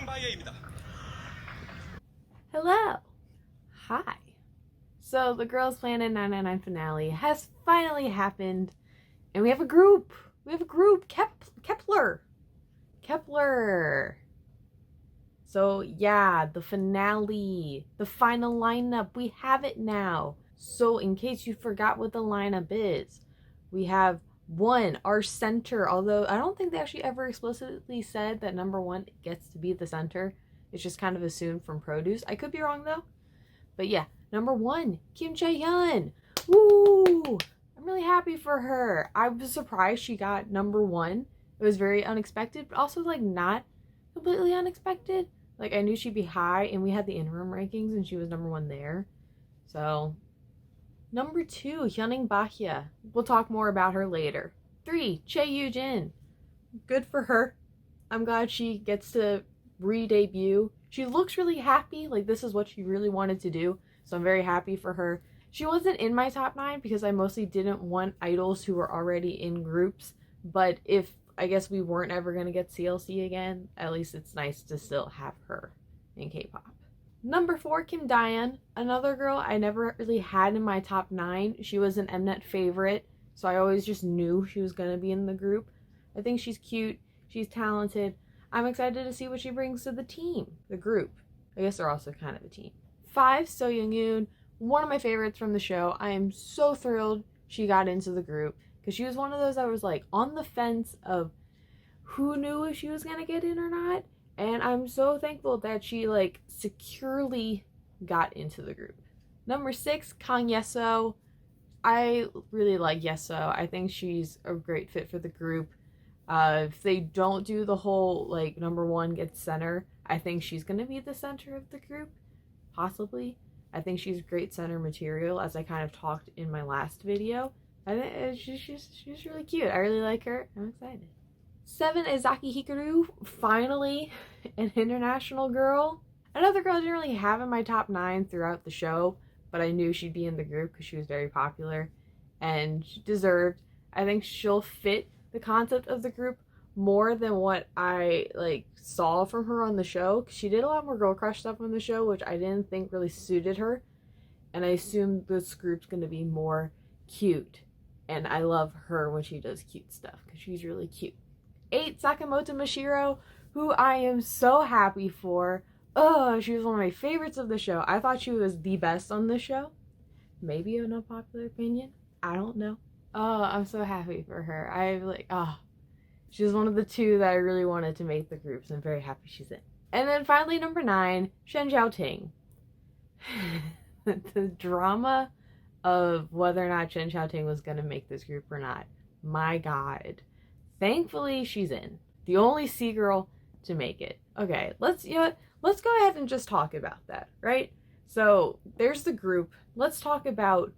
바이예입니다. Hello. Hi. So the Girls Planet 999 finale has finally happened, and we have a group. Kepler. So yeah, the finale, the final lineup, we have it now. So in case you forgot what the lineup is, we have one, our center, although I don't think they actually ever explicitly said that number one gets to be the center. It's just kind of assumed from produce. I could be wrong though. But yeah, number one, Kim Jae-hyun. Woo! I'm really happy for her. I was surprised she got number one. It was very unexpected, but also like not completely unexpected. Like I knew she'd be high, and we had the interim rankings and she was number one there. So number two, Huening Bahiyyih. We'll talk more about her later. 3, Chae Yoo-jin. Good for her. I'm glad she gets to re-debut. She looks really happy. Like this is what she really wanted to do. So I'm very happy for her. She wasn't in my top 9 because I mostly didn't want idols who were already in groups. But if I guess we weren't ever going to get CLC again, at least it's nice to still have her in K-pop. Number 4, Kim Daeun, another girl I never really had in my top 9. She was an Mnet favorite, so I always just knew she was going to be in the group. I think she's cute, she's talented. I'm excited to see what she brings to the team, the group. I guess they're also kind of a team. 5, So Young-yoon, one of my favorites from the show. I am so thrilled she got into the group because she was one of those that was like on the fence of who knew if she was going to get in or not. And I'm so thankful that she like securely got into the group. Number 6, Kang Yeso. I really like Yeso. I think she's a great fit for the group. If they don't do the whole like number 1 gets center, I think she's going to be the center of the group. Possibly. I think she's great center material, as I kind of talked in my last video. I think she's really cute. I really like her. I'm excited. 7 is Zaki Hikaru, finally an international girl. Another girl I didn't really have in my top 9 throughout the show, but I knew she'd be in the group because she was very popular and she deserved. I think she'll fit the concept of the group more than what I like saw from her on the show. She did a lot more girl crush stuff on the show, which I didn't think really suited her. And I assume this group's going to be more cute. And I love her when she does cute stuff because she's really cute. 8, Sakamoto Mashiro, who I am so happy for. Oh, she was one of my favorites of the show. I thought she was the best on the show. Maybe an unpopular opinion. I don't know. Oh, I'm so happy for her. She's one of the 2 that I really wanted to make the groups. I'm very happy she's in. And then finally, number 9, Shen Xiaoting. The drama of whether or not Shen Xiaoting was going to make this group or not. My God. Thankfully, she's in. The only C girl to make it. Okay, let's go ahead and just talk about that, right? So there's the group. Let's talk about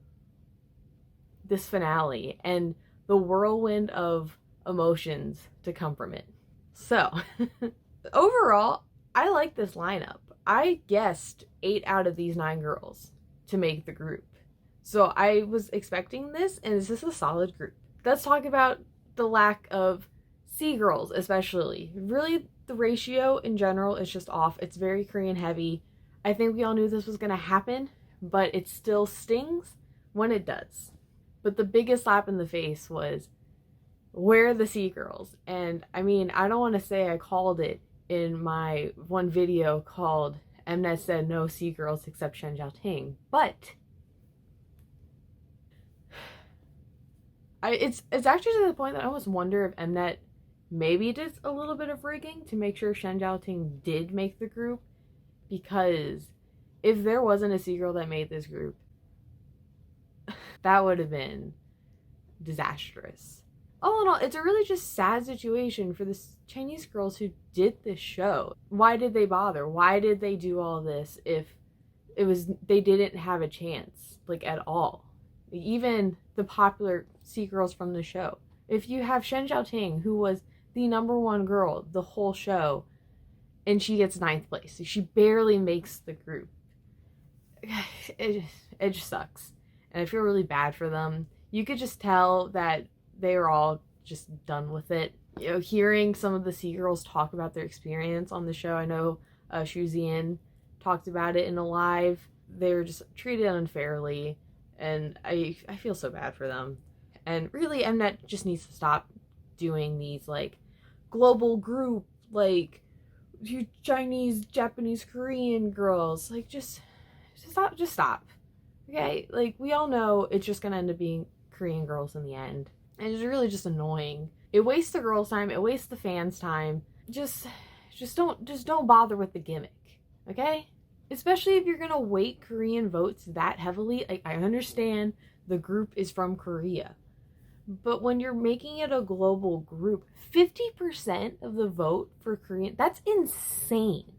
this finale and the whirlwind of emotions to come from it. So overall, I like this lineup. I guessed 8 out of these 9 girls to make the group. So I was expecting this, and this is a solid group. Let's talk about the lack of C girls, especially. Really, the ratio in general is just off. It's very Korean heavy. I think we all knew this was going to happen, but it still stings when it does. But the biggest slap in the face was, where are the C girls? And I mean, I don't want to say I called it in my one video called Mnet said no C girls except Shen Xiaoting, but it's actually to the point that I almost wonder if Mnet maybe did a little bit of rigging to make sure Shen Xiaoting did make the group, because if there wasn't a C girl that made this group, that would have been disastrous. All in all, it's a really just sad situation for the Chinese girls who did this show. Why did they bother? Why did they do all this if they didn't have a chance, like, at all? Even the popular C girls from the show. If you have Shen Xiaoting, who was the number 1 girl the whole show, and she gets 9th place, she barely makes the group. It just sucks. And I feel really bad for them. You could just tell that they were all just done with it. You know, hearing some of the Sea Girls talk about their experience on the show, I know Shuzian talked about it in a live. They're just treated unfairly, and I feel so bad for them. And really, Mnet just needs to stop doing these like global group, like you Chinese, Japanese, Korean girls. Like just stop. Okay, like we all know it's just gonna end up being Korean girls in the end, and it's really just annoying. It wastes the girls' time. It wastes the fans' time. Just don't bother with the gimmick, okay? Especially if you're gonna weight Korean votes that heavily. Like, I understand the group is from Korea, but when you're making it a global group, 50% of the vote for Korean, that's insane.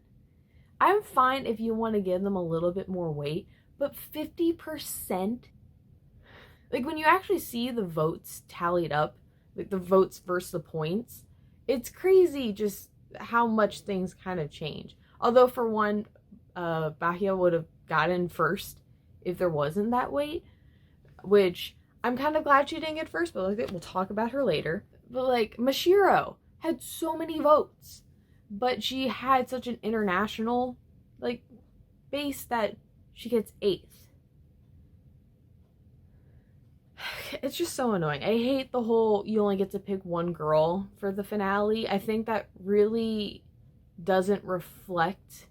I'm fine if you want to give them a little bit more weight, but 50%, like when you actually see the votes tallied up, like the votes versus the points, it's crazy just how much things kind of change. Although for one, Bahiyyih would have gotten first if there wasn't that weight, which I'm kind of glad she didn't get first, but like, we'll talk about her later. But like Mashiro had so many votes, but she had such an international like base that she gets 8th. It's just so annoying. I hate the whole you only get to pick one girl for the finale. I think that really doesn't reflect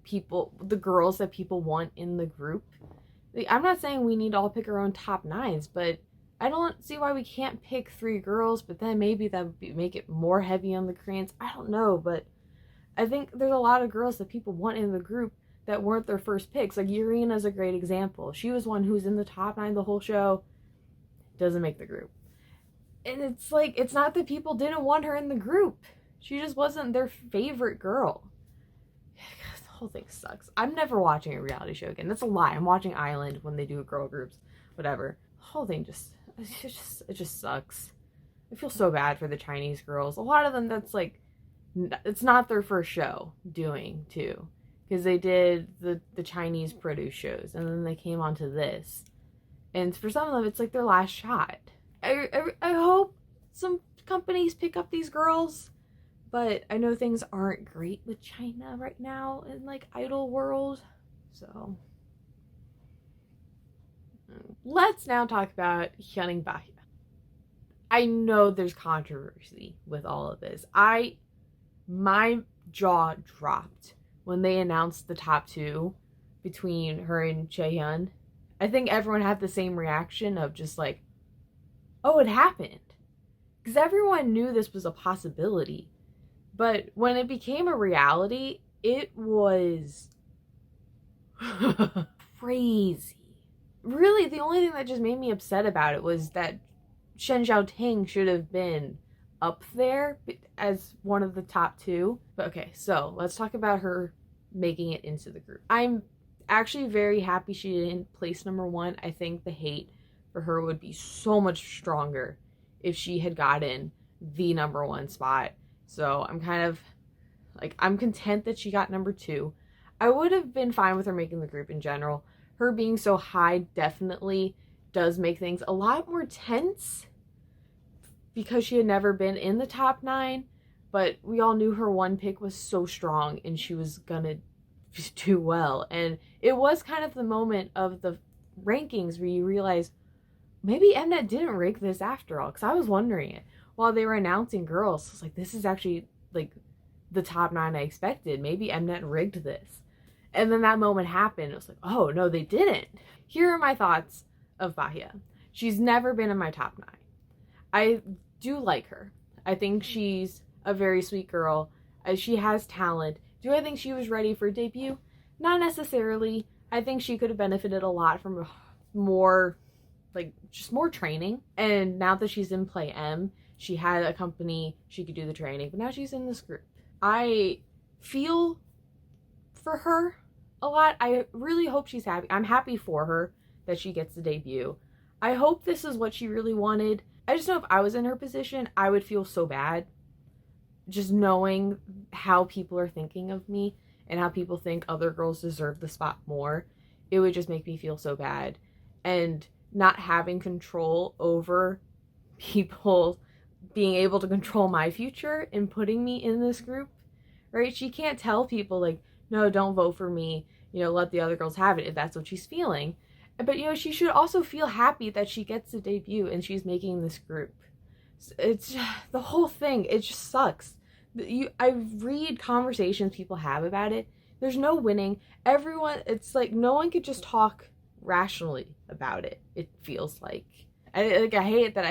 the girls that people want in the group. Like, I'm not saying we need to all pick our own top 9s, but I don't see why we can't pick 3 girls, but then maybe that would make it more heavy on the Koreans. I don't know, but I think there's a lot of girls that people want in the group that weren't their first picks. Like Yurina's a great example. She was one who's in the top 9 the whole show, doesn't make the group. And it's like, it's not that people didn't want her in the group. She just wasn't their favorite girl. The whole thing sucks. I'm never watching a reality show again. That's a lie. I'm watching Island when they do girl groups, whatever. The whole thing it just sucks. I feel so bad for the Chinese girls. A lot of them, that's like, it's not their first show doing too, because they did the Chinese produce shows and then they came onto this, and for some of them it's like their last shot. I hope some companies pick up these girls, but I know things aren't great with China right now in like idol world. So let's now talk about Huening Bahiyyih. I know there's controversy with all of this. My jaw dropped when they announced the top 2 between her and Chaehyun. I think everyone had the same reaction of just like, oh, it happened. Because everyone knew this was a possibility. But when it became a reality, it was crazy. Really, the only thing that just made me upset about it was that Shen Xiaoting should have been up there as one of the top 2. But okay, so let's talk about her making it into the group. I'm actually very happy she didn't place number 1. I think the hate for her would be so much stronger if she had gotten the number 1 spot. So I'm kind of like, I'm content that she got number 2. I would have been fine with her making the group in general. Her being so high definitely does make things a lot more tense because she had never been in the top 9, but we all knew her 1 pick was so strong and she was gonna do well. And it was kind of the moment of the rankings where you realize maybe Mnet didn't rig this after all, because I was wondering it while they were announcing girls. I was like, this is actually like the top 9 I expected. Maybe Mnet rigged this. And then that moment happened. It was like, oh no, they didn't. Here are my thoughts of Bahiyyih. She's never been in my top 9. I do like her. I think she's a very sweet girl. She has talent. Do I think she was ready for debut? Not necessarily. I think she could have benefited a lot from more, like, just more training. And now that she's in Play M, she had a company, she could do the training, but now she's in this group. I feel for her a lot. I really hope she's happy. I'm happy for her that she gets the debut. I hope this is what she really wanted. I just know if I was in her position, I would feel so bad just knowing how people are thinking of me and how people think other girls deserve the spot more. It would just make me feel so bad. And not having control over people being able to control my future and putting me in this group, right? She can't tell people like, no, don't vote for me, you know, let the other girls have it if that's what she's feeling. But, you know, she should also feel happy that she gets to debut and she's making this group. It's the whole thing. It just sucks. I read conversations people have about it. There's no winning. Everyone, it's like no one could just talk rationally about it. It feels like. I hate that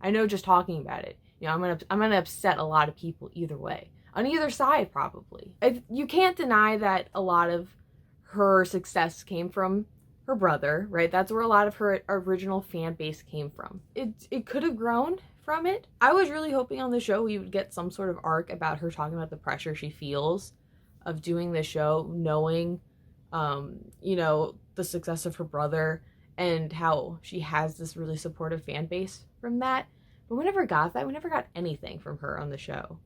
I know just talking about it, you know, I'm gonna upset a lot of people either way, on either side probably. You can't deny that a lot of her success came from her brother, right? That's where a lot of her original fan base came from. It could have grown from it. I was really hoping on the show we would get some sort of arc about her talking about the pressure she feels of doing the show, knowing, you know, the success of her brother and how she has this really supportive fan base from that. But we never got that. We never got anything from her on the show,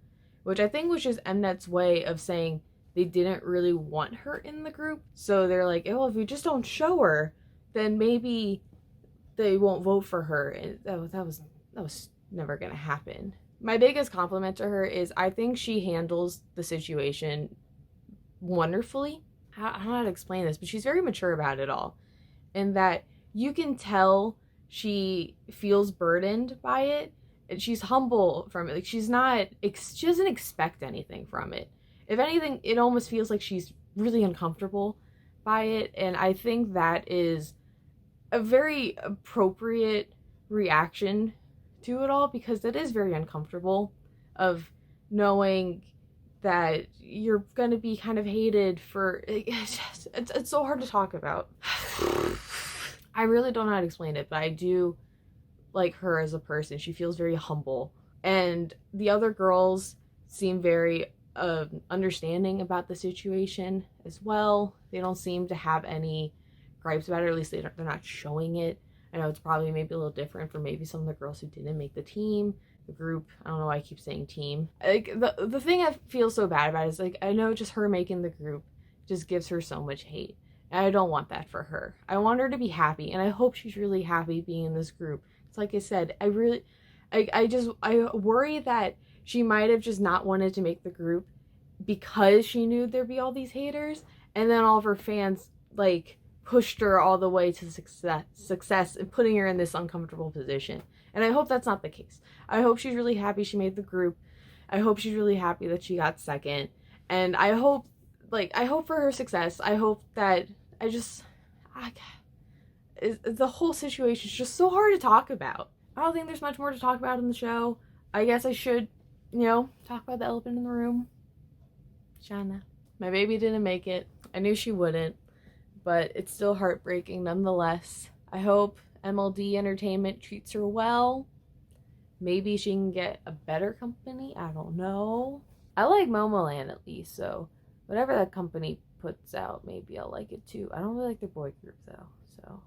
which I think was just Mnet's way of saying they didn't really want her in the group. So they're like, oh, if we just don't show her, then maybe they won't vote for her. And that was never gonna happen. My biggest compliment to her is I think she handles the situation wonderfully. I don't know how to explain this, but she's very mature about it all. And that you can tell she feels burdened by it. And she's humble from it. Like she doesn't expect anything from it. If anything, it almost feels like she's really uncomfortable by it. And I think that is a very appropriate reaction to it all, because it is very uncomfortable of knowing that you're going to be kind of hated for it's so hard to talk about. I really don't know how to explain it, but I do like her as a person. She feels very humble, and the other girls seem very understanding about the situation as well. They don't seem to have any gripes about it, or at least they're not showing it. I know it's probably maybe a little different for maybe some of the girls who didn't make the team, the group. I don't know why I keep saying team. Like the thing I feel so bad about is like, I know just her making the group just gives her so much hate. And I don't want that for her. I want her to be happy, and I hope she's really happy being in this group. It's like I said, I worry that she might have just not wanted to make the group because she knew there'd be all these haters, and then all of her fans like pushed her all the way to success and putting her in this uncomfortable position. And I hope that's not the case. I hope she's really happy she made the group. I hope she's really happy that she got second. And I hope for her success. I hope that the whole situation is just so hard to talk about. I don't think there's much more to talk about in the show. I guess I should, you know, talk about the elephant in the room. Shana. My baby didn't make it. I knew she wouldn't. But it's still heartbreaking nonetheless. I hope MLD Entertainment treats her well. Maybe she can get a better company. I don't know. I like Momoland at least, so whatever that company puts out, maybe I'll like it too. I don't really like their boy group though, so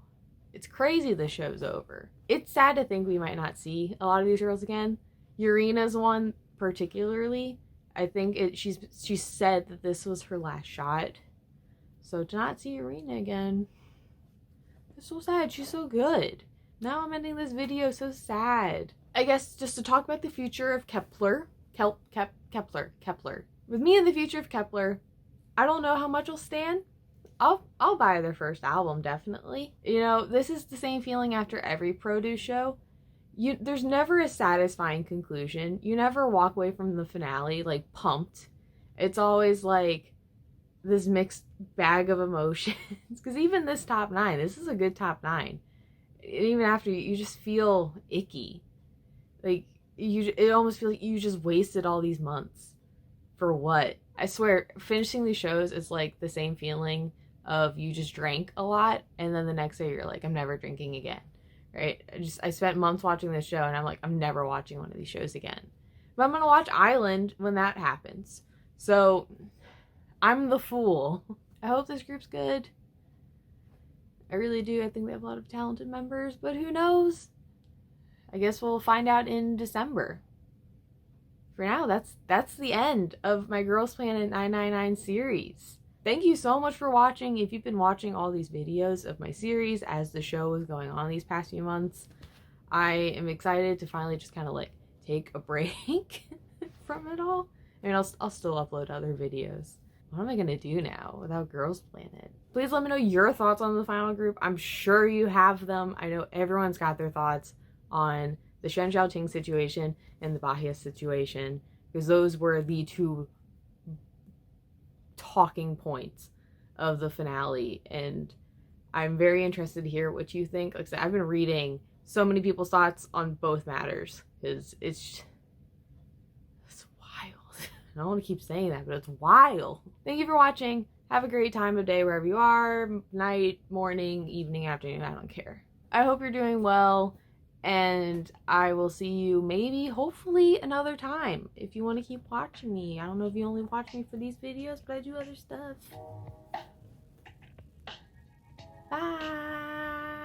it's crazy the show's over. It's sad to think we might not see a lot of these girls again. Urina's one particularly. I think she said that this was her last shot. So to not see Urina again, it's so sad. She's so good. Now I'm ending this video so sad. I guess just to talk about the future of Kepler. Kepler. With me in the future of Kepler, I don't know how much will stand. I'll buy their first album, definitely. You know, this is the same feeling after every produce show. There's never a satisfying conclusion. You never walk away from the finale like pumped. It's always like this mixed bag of emotions. Because even this top 9, this is a good top 9. Even after, you just feel icky. Like, it almost feels like you just wasted all these months. For what? I swear, finishing these shows is like the same feeling of you just drank a lot, and then the next day you're like, I'm never drinking again. Right? I spent months watching this show, and I'm like, I'm never watching one of these shows again. But I'm gonna watch Island when that happens. So, I'm the fool. I hope this group's good. I really do. I think they have a lot of talented members, but who knows? I guess we'll find out in December. For now, that's the end of my Girls Planet 999 series. Thank you so much for watching. If you've been watching all these videos of my series as the show was going on these past few months, I am excited to finally just kind of like take a break from it all. I mean, I'll still upload other videos. What am I gonna do now without Girls Planet? Please let me know your thoughts on the final group. I'm sure you have them. I know everyone's got their thoughts on the Shen Xiaoting situation and the Bahiyyih situation, because those were the two talking points of the finale, and I'm very interested to hear what you think. Like I said, I've been reading so many people's thoughts on both matters, because it's wild. I don't want to keep saying that, but it's wild. Thank you for watching. Have a great time of day wherever you are. Night, morning, evening, afternoon, I don't care. I hope you're doing well, and I will see you maybe, hopefully, another time. If you want to keep watching me. I don't know if you only watch me for these videos, but I do other stuff. Bye!